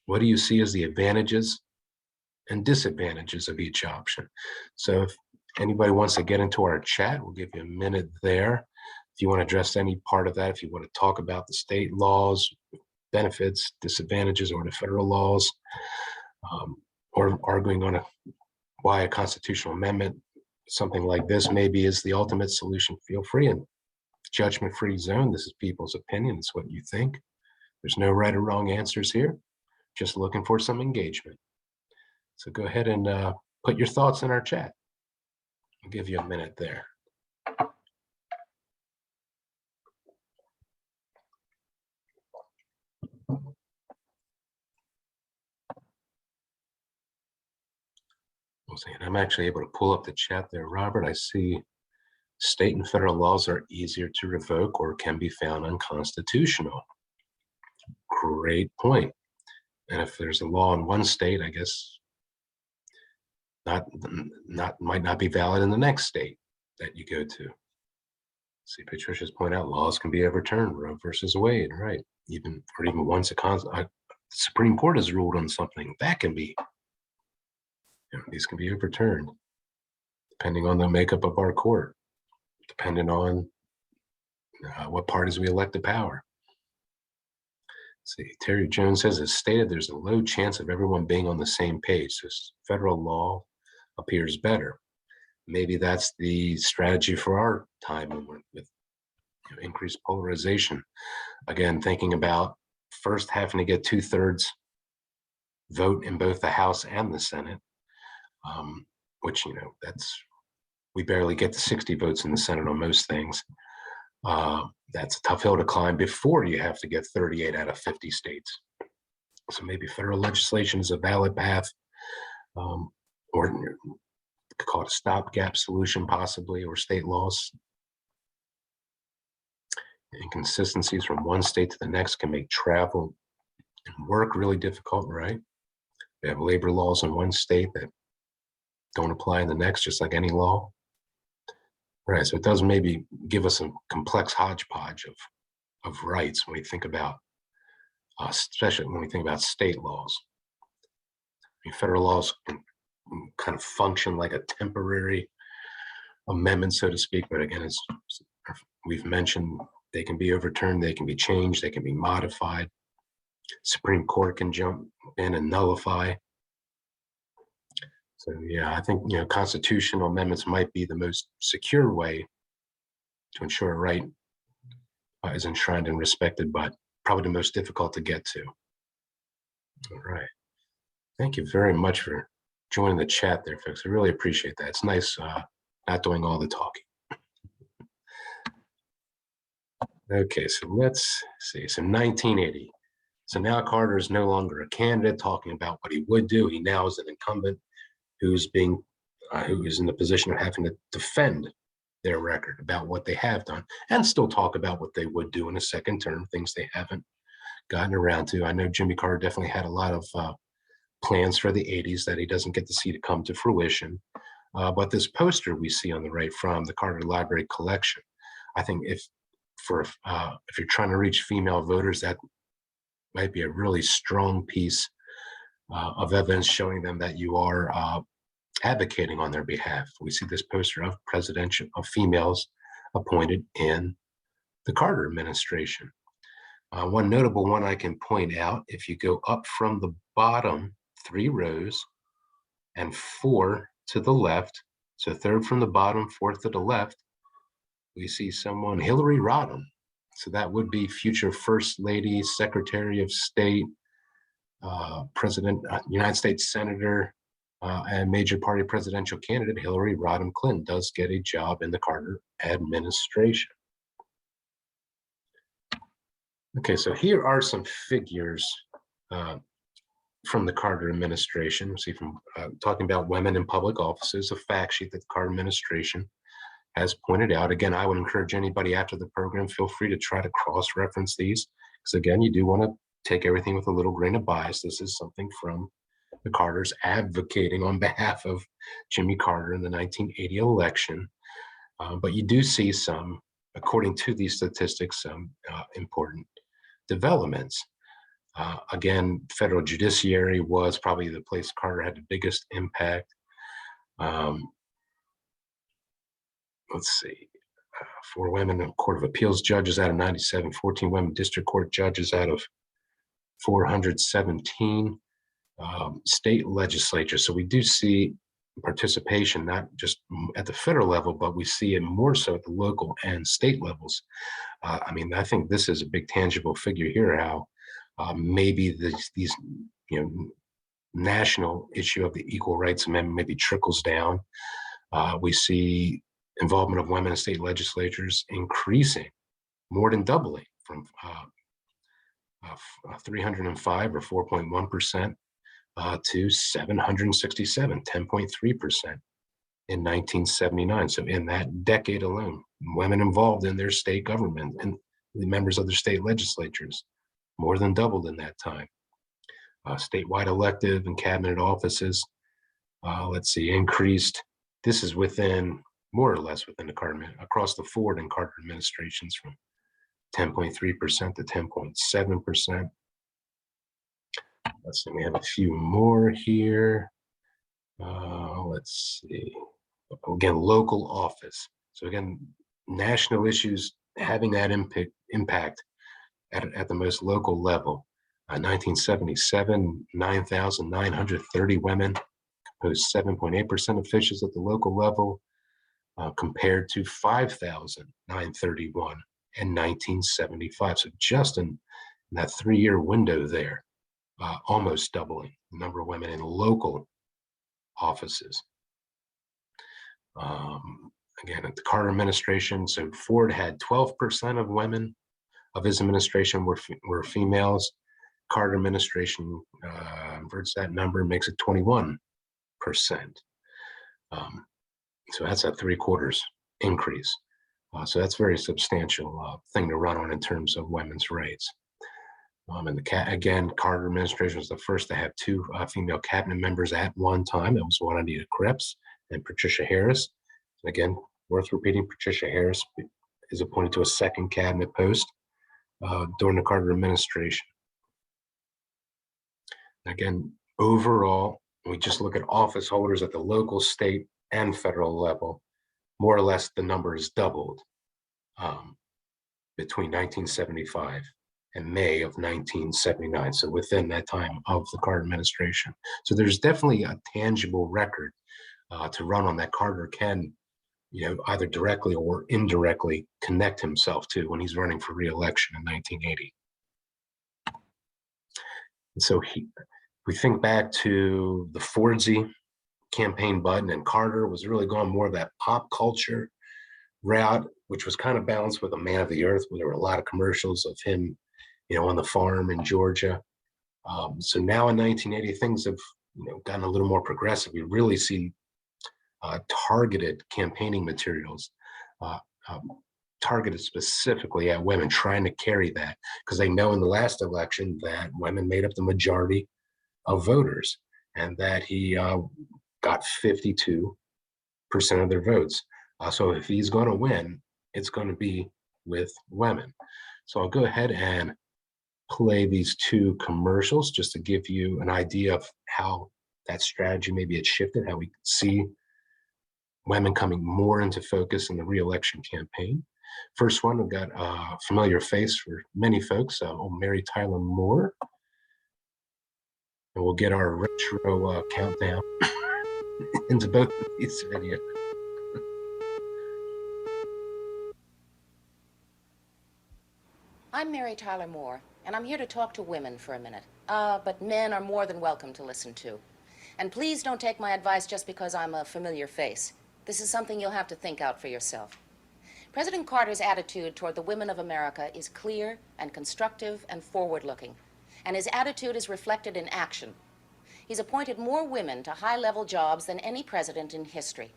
What do you see as the advantages and disadvantages of each option? So if anybody wants to get into our chat, we'll give you a minute there. if you want to address any part of that, if you want to talk about the state laws, benefits, disadvantages, or the federal laws, or arguing on why a constitutional amendment, something like this maybe is the ultimate solution, feel free. And judgment-free zone. This is people's opinion. It's what you think. There's no right or wrong answers here. Just looking for some engagement. So go ahead and put your thoughts in our chat. I'll give you a minute there. And I'm actually able to pull up the chat there, Robert. I see state and federal laws are easier to revoke or can be found unconstitutional. Great point. And if there's a law in one state, I guess might not be valid in the next state that you go to. See, Patricia's point out laws can be overturned, Roe versus Wade, right? Even once the Supreme Court has ruled on something, that can be, these can be overturned, depending on the makeup of our court, depending on what parties we elect to power. See, Terry Jones says, as stated, there's a low chance of everyone being on the same page. So federal law appears better. Maybe that's the strategy for our time with increased polarization. Again, thinking about first having to get 2/3 vote in both the House and the Senate, which, we barely get to 60 votes in the Senate on most things. That's a tough hill to climb before you have to get 38 out of 50 states. So maybe federal legislation is a valid path, or call it a stopgap solution possibly, or state laws. Inconsistencies from one state to the next can make travel and work really difficult, right? We have labor laws in one state that don't apply in the next, just like any law. Right, so it does maybe give us a complex hodgepodge of rights when we think about, especially when we think about state laws. Federal laws can kind of function like a temporary amendment, so to speak, but again, as we've mentioned, they can be overturned, they can be changed, they can be modified. Supreme Court can jump in and nullify. So yeah, I think constitutional amendments might be the most secure way to ensure a right is enshrined and respected, but probably the most difficult to get to. All right. Thank you very much for joining the chat there, folks. I really appreciate that. It's nice not doing all the talking. Okay, so let's see. So 1980. So now Carter is no longer a candidate talking about what he would do. He now is an incumbent who is in the position of having to defend their record about what they have done and still talk about what they would do in a second term, things they haven't gotten around to. I know Jimmy Carter definitely had a lot of plans for the 80s that he doesn't get to see to come to fruition. But this poster we see on the right from the Carter Library collection, I think if you're trying to reach female voters, that might be a really strong piece of evidence showing them that you are advocating on their behalf. We see this poster of females appointed in the Carter administration. One notable one I can point out, if you go up from the bottom 3 rows and 4 to the left, so 3rd from the bottom, 4th to the left, we see someone, Hillary Rodham. So that would be future First Lady, Secretary of State, President, United States Senator, and major party presidential candidate Hillary Rodham Clinton does get a job in the Carter administration. Okay, so here are some figures from the Carter administration. See, from talking about women in public offices, a fact sheet that the Carter administration has pointed out. Again, I would encourage anybody after the program, feel free to try to cross-reference these, because again, you do want to take everything with a little grain of bias. This is something from the Carters advocating on behalf of Jimmy Carter in the 1980 election. But you do see some, according to these statistics, some important developments. Again, federal judiciary was probably the place Carter had the biggest impact. Let's see. 4 women Court of Appeals judges out of 97, 14 women district court judges out of 417 state legislatures. So we do see participation, not just at the federal level, but we see it more so at the local and state levels. I mean, I think this is a big tangible figure here, how maybe these national issue of the Equal Rights Amendment maybe trickles down. We see involvement of women in state legislatures increasing, more than doubling from 305 or 4.1% to 767, 10.3% in 1979. So in that decade alone, women involved in their state government and the members of their state legislatures more than doubled in that time. Statewide elective and cabinet offices, increased. This is within, more or less within the Carter, across the Ford and Carter administrations, from 10.3% to 10.7%. Let's see, we have a few more here. Let's see. Again, local office. So again, national issues having that impact at the most local level. 1977, 9,930 women composed 7.8% of officials at the local level, compared to 5,931 in 1975. So just in that 3-year window there, almost doubling the number of women in local offices. Again, at the Carter administration, so Ford had 12% of women of his administration were females. Carter administration inverts that number, makes it 21%. So that's a 3/4 increase. So that's a very substantial thing to run on in terms of women's rights. And again, Carter administration was the first to have 2 female cabinet members at one time. That was Juanita Crepes and Patricia Harris. And again, worth repeating, Patricia Harris is appointed to a second cabinet post during the Carter administration. Again, overall, we just look at office holders at the local, state, and federal level. More or less, the number is doubled between 1975 and May of 1979. So within that time of the Carter administration. So there's definitely a tangible record to run on that Carter can, either directly or indirectly connect himself to when he's running for re-election in 1980. And so we think back to the Fordsy campaign button, and Carter was really going more of that pop culture route, which was kind of balanced with a man of the earth, where there were a lot of commercials of him, on the farm in Georgia. So now in 1980, things have gotten a little more progressive. We really see targeted campaigning materials, targeted specifically at women, trying to carry that, because they know in the last election that women made up the majority of voters, and that he got 52% of their votes. So if he's going to win, it's going to be with women. So I'll go ahead and play these 2 commercials just to give you an idea of how that strategy maybe had shifted, how we see women coming more into focus in the re-election campaign. First one, we've got a familiar face for many folks, Mary Tyler Moore. And we'll get our retro countdown into both of these videos. I'm Mary Tyler Moore, and I'm here to talk to women for a minute. But men are more than welcome to listen to. And please don't take my advice just because I'm a familiar face. This is something you'll have to think out for yourself. President Carter's attitude toward the women of America is clear and constructive and forward-looking. And his attitude is reflected in action. He's appointed more women to high-level jobs than any president in history.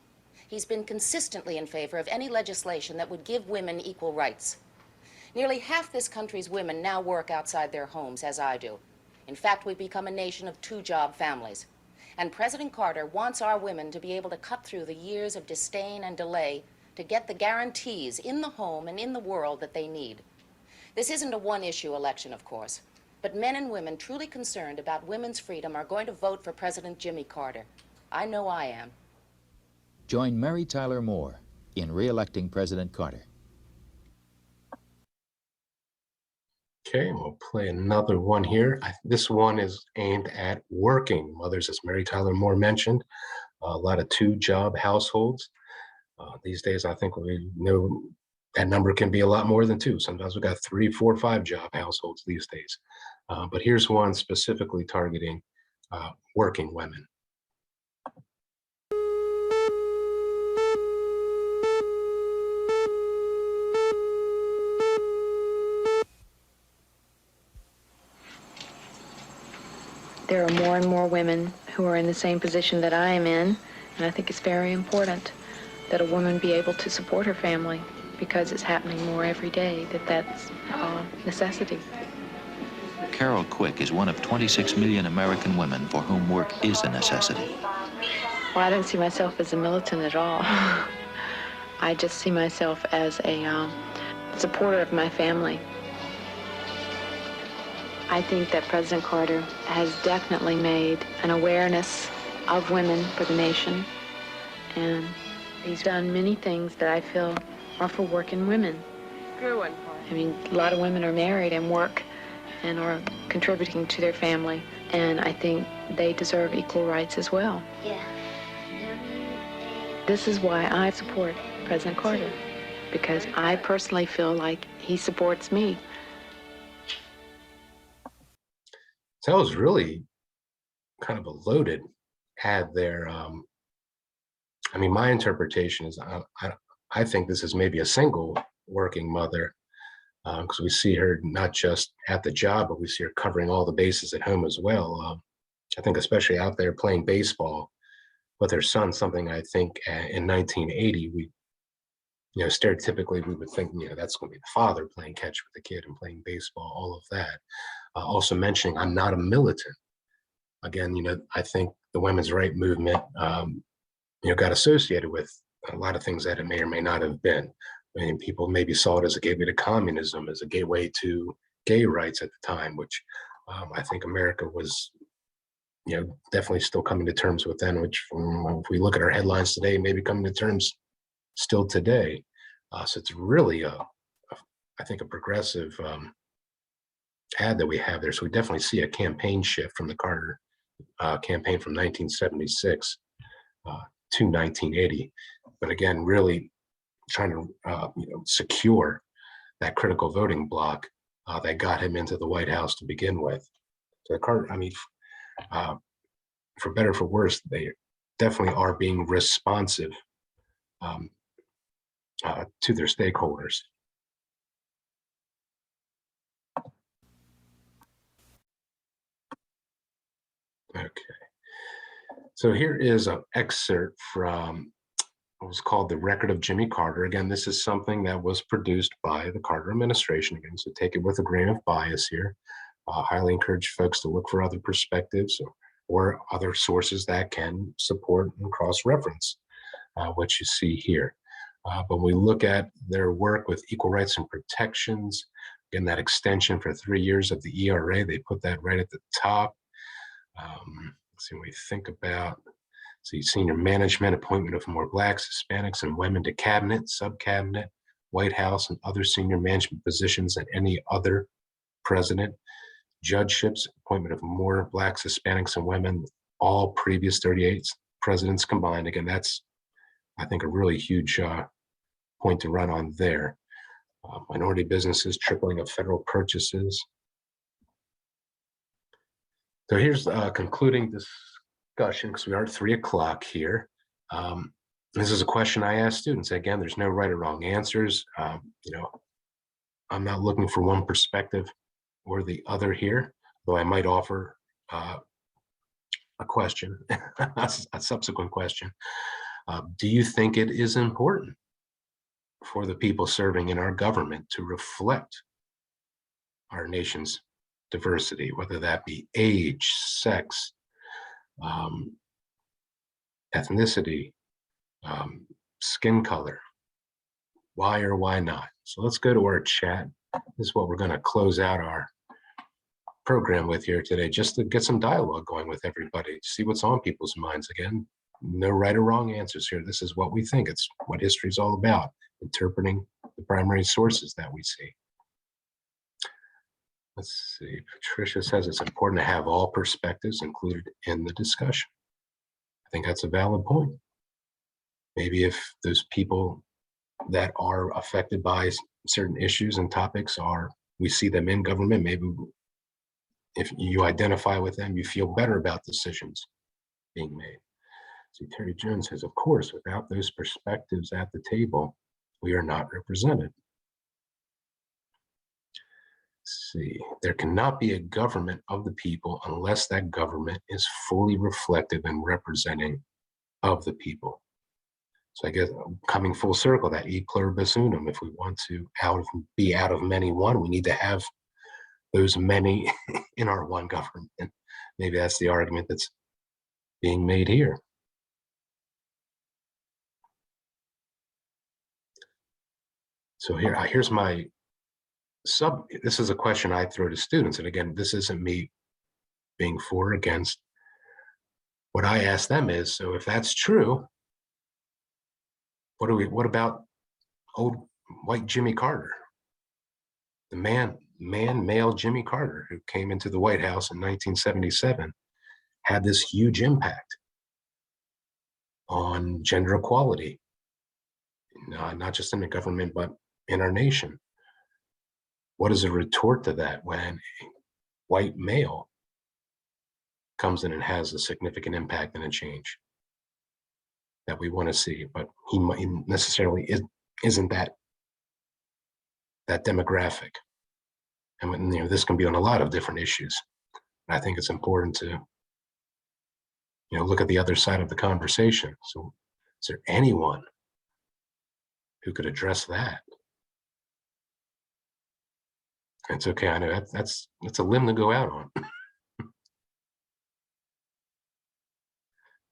He's been consistently in favor of any legislation that would give women equal rights. Nearly half this country's women now work outside their homes, as I do. In fact, we've become a nation of 2-job families. And President Carter wants our women to be able to cut through the years of disdain and delay to get the guarantees in the home and in the world that they need. This isn't a one-issue election, of course, but men and women truly concerned about women's freedom are going to vote for President Jimmy Carter. I know I am. Join Mary Tyler Moore in re-electing President Carter. Okay, we'll play another one here. This one is aimed at working mothers, as Mary Tyler Moore mentioned. A lot of two-job households. These days, I think we know that number can be a lot more than two. Sometimes we've got 3, 4, 5-job households these days. But here's one specifically targeting working women. There are more and more women who are in the same position that I am in, and I think it's very important that a woman be able to support her family, because it's happening more every day, that's a necessity. Carol Quick is one of 26 million American women for whom work is a necessity. Well, I don't see myself as a militant at all. I just see myself as a supporter of my family. I think that President Carter has definitely made an awareness of women for the nation, and he's done many things that I feel are for working women. I mean, a lot of women are married and work and are contributing to their family, and I think they deserve equal rights as well. Yeah. This is why I support President Carter, because I personally feel like he supports me. So that was really kind of a loaded ad there. I mean, my interpretation is I think this is maybe a single working mother, because we see her not just at the job, but we see her covering all the bases at home as well. I think especially out there playing baseball with her son, something I think in 1980, stereotypically we would think, that's going to be the father playing catch with the kid and playing baseball, all of that. Also mentioning, I'm not a militant. Again, I think the women's right movement, got associated with a lot of things that it may or may not have been. I mean, people maybe saw it as a gateway to communism, as a gateway to gay rights at the time, which I think America was, definitely still coming to terms with then, which if we look at our headlines today, maybe coming to terms still today. So it's really, I think, a progressive ad that we have there. So we definitely see a campaign shift from the Carter campaign from 1976 to 1980. But again, really trying to secure that critical voting bloc that got him into the White House to begin with. So the Carter, I mean, for better or for worse, they definitely are being responsive to their stakeholders. Okay, so here is an excerpt from what was called The Record of Jimmy Carter. Again, this is something that was produced by the Carter administration, again, so take it with a grain of bias here. Highly encourage folks to look for other perspectives or other sources that can support and cross-reference what you see here. But when we look at their work with equal rights and protections, again, that extension for 3 years of the ERA, they put that right at the top. Let's see, when we think about senior management, appointment of more Blacks, Hispanics, and women to cabinet, sub-cabinet, White House, and other senior management positions than any other president. Judgeships, appointment of more Blacks, Hispanics, and women, all previous 38 presidents combined. Again, that's, I think, a really huge point to run on there. Minority businesses, tripling of federal purchases. So here's concluding discussion, because we are at 3 o'clock here. This is a question I ask students. Again, there's no right or wrong answers. I'm not looking for one perspective or the other here, though I might offer a question, a subsequent question. Do you think it is important for the people serving in our government to reflect our nation's diversity, whether that be age, sex, ethnicity, skin color? Why or why not? So let's go to our chat. This is what we're going to close out our program with here today, just to get some dialogue going with everybody, see what's on people's minds. Again, no right or wrong answers here. This is what we think. It's what history is all about, interpreting the primary sources that we see. Let's see. Patricia says it's important to have all perspectives included in the discussion. I think that's a valid point. Maybe if those people that are affected by certain issues and topics we see them in government, maybe if you identify with them, you feel better about decisions being made. See, Terry Jones says, of course, without those perspectives at the table, we are not represented. Let's see, there cannot be a government of the people unless that government is fully reflective and representing of the people. So I guess coming full circle, that e pluribus unum, if we want to be out of many one, we need to have those many in our one government. And maybe that's the argument that's being made here. So here's my this is a question I throw to students. And again, this isn't me being for or against. What I ask them is, so if that's true, what about old white Jimmy Carter? The male Jimmy Carter, who came into the White House in 1977, had this huge impact on gender equality, not just in the government, but in our nation. What is a retort to that when a white male comes in and has a significant impact and a change that we want to see, but he necessarily isn't that demographic? And when, this can be on a lot of different issues. And I think it's important to look at the other side of the conversation. So is there anyone who could address that? It's okay. I know that's a limb to go out on.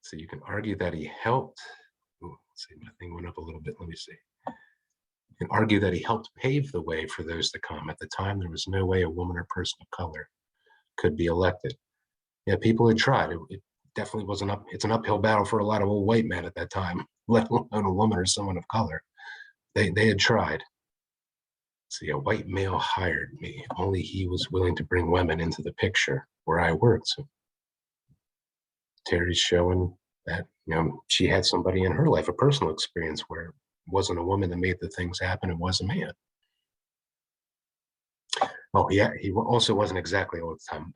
So you can argue that he helped. Let's see, my thing went up a little bit. Let me see. You can argue that he helped pave the way for those to come. At the time, there was no way a woman or person of color could be elected. Yeah, people had tried. It definitely was it's an uphill battle for a lot of old white men at that time, let alone a woman or someone of color. They had tried. See, a white male hired me. Only he was willing to bring women into the picture where I worked. So Terry's showing that, she had somebody in her life, a personal experience where it wasn't a woman that made the things happen, it was a man. Oh, yeah, he also wasn't exactly all the time.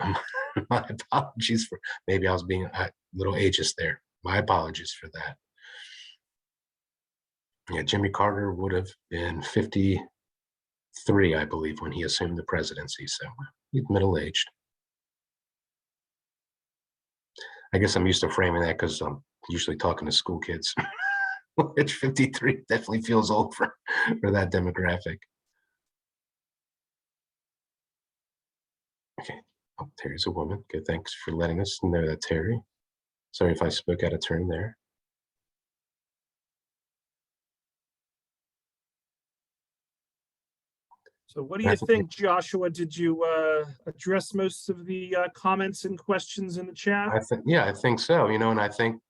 My apologies for, maybe I was being a little ageist there. My apologies for that. Yeah, Jimmy Carter would have been 53, I believe, when he assumed the presidency. So he's middle-aged. I guess I'm used to framing that because I'm usually talking to school kids. Age 53 definitely feels old for that demographic. Okay. Oh, Terry's a woman. Good. Thanks for letting us know that, Terry. Sorry if I spoke out of turn there. So what do you think, Joshua? Did you address most of the comments and questions in the chat? I think so. And I think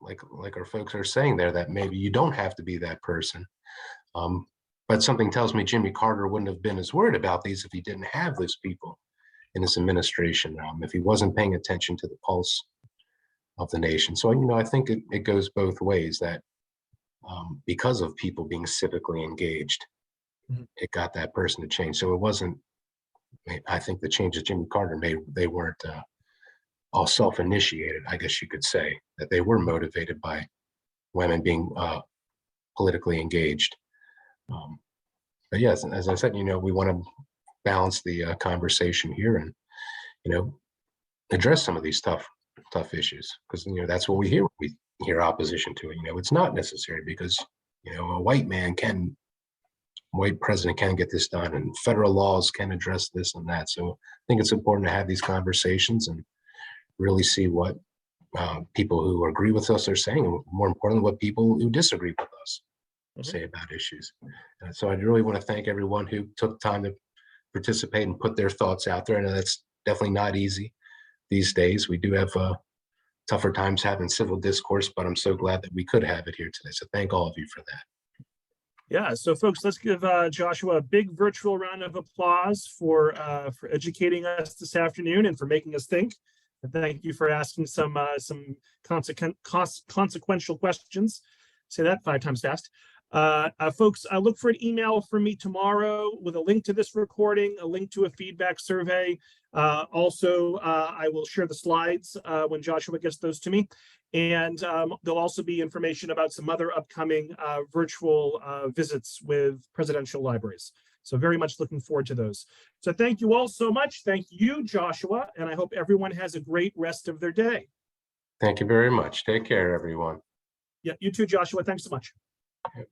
like our folks are saying there, that maybe you don't have to be that person. But something tells me Jimmy Carter wouldn't have been as worried about these if he didn't have those people in his administration, if he wasn't paying attention to the pulse of the nation. So, I think it goes both ways, that because of people being civically engaged, it got that person to change. So it wasn't, I think the changes Jimmy Carter made, they weren't all self-initiated, I guess you could say, that they were motivated by women being politically engaged. But yes, as I said, we want to balance the conversation here and, address some of these tough issues, because, that's what we hear when we hear opposition to it. It's not necessary because, a white president can get this done, and federal laws can address this and that. So I think it's important to have these conversations and really see what people who agree with us are saying, and more importantly, what people who disagree with us say about issues. And so I really want to thank everyone who took time to participate and put their thoughts out there. And that's definitely not easy these days. We do have tougher times having civil discourse, but I'm so glad that we could have it here today. So thank all of you for that. Yeah, so folks, let's give Joshua a big virtual round of applause for educating us this afternoon and for making us think. And thank you for asking some consequential questions. Say that 5 times fast. Folks, look for an email from me tomorrow with a link to this recording, a link to a feedback survey. Also, I will share the slides when Joshua gets those to me. And there'll also be information about some other upcoming virtual visits with presidential libraries. So very much looking forward to those. So thank you all so much. Thank you, Joshua. And I hope everyone has a great rest of their day. Thank you very much. Take care, everyone. Yeah, you too, Joshua. Thanks so much. Okay.